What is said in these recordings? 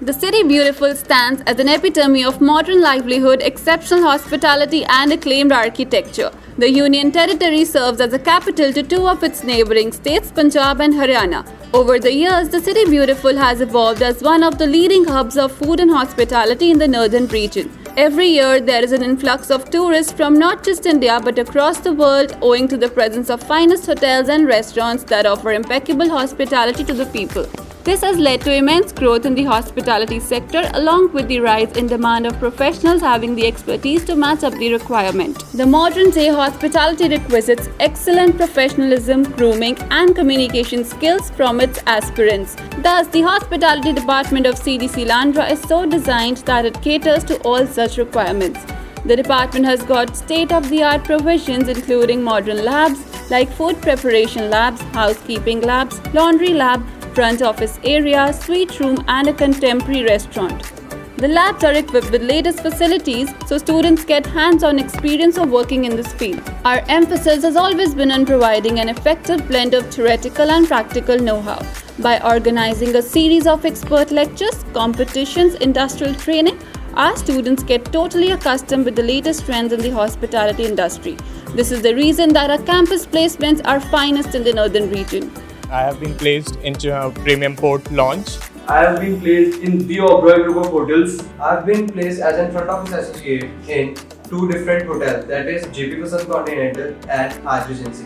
The City Beautiful stands as an epitome of modern livelihood, exceptional hospitality, and acclaimed architecture. The Union Territory serves as a capital to two of its neighboring states, Punjab and Haryana. Over the years, the City Beautiful has evolved as one of the leading hubs of food and hospitality in the northern region. Every year, there is an influx of tourists from not just India but across the world, owing to the presence of finest hotels and restaurants that offer impeccable hospitality to the people. This has led to immense growth in the hospitality sector, along with the rise in demand of professionals having the expertise to match up the requirement. The modern day hospitality requisites excellent professionalism, grooming, and communication skills from its aspirants. Thus, the hospitality department of CGC Landra is so designed that it caters to all such requirements. The department has got state-of-the-art provisions including modern labs like food preparation labs, housekeeping labs, laundry lab, front office area, suite room, and a contemporary restaurant. The labs are equipped with latest facilities so students get hands-on experience of working in this field. Our emphasis has always been on providing an effective blend of theoretical and practical know-how. By organizing a series of expert lectures, competitions, industrial training, our students get totally accustomed with the latest trends in the hospitality industry. This is the reason that our campus placements are finest in the northern region. I have been placed into a premium port launch. I have been placed in the Oberoi group of hotels. I have been placed as a front office associate in two different hotels, that is JP Vasant Continental and Hyatt Regency.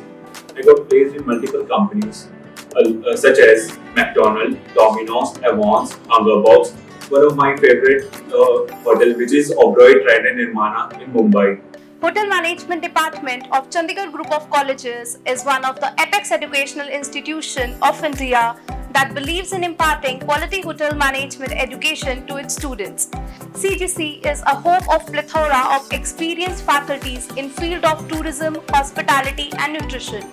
I got placed in multiple companies such as McDonald's, Domino's, Avons, Hungerbox. One of my favorite hotel, which is Oberoi Trident Nirmana in Mumbai. Hotel Management Department of Chandigarh Group of Colleges is one of the apex educational institution of India that believes in imparting quality hotel management education to its students. CGC is a home of plethora of experienced faculties in field of tourism, hospitality and nutrition.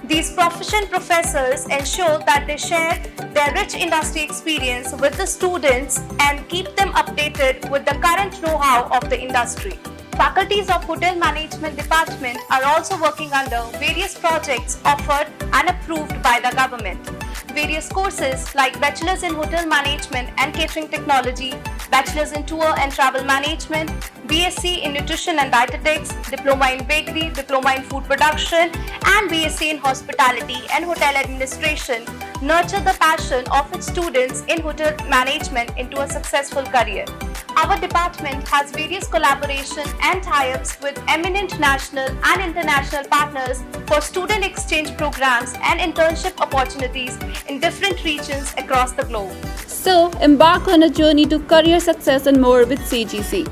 These proficient professors ensure that they share their rich industry experience with the students and keep them updated with the current know-how of the industry. Faculties of Hotel Management Department are also working under various projects offered and approved by the government. Various courses like Bachelor's in Hotel Management and Catering Technology, Bachelor's in Tour and Travel Management, BSc in Nutrition and Dietetics, Diploma in Bakery, Diploma in Food Production, and BSc in Hospitality and Hotel Administration nurture the passion of its students in hotel management into a successful career. Our department has various collaboration and tie-ups with eminent national and international partners for student exchange programs and internship opportunities in different regions across the globe. So, embark on a journey to career success and more with CGC.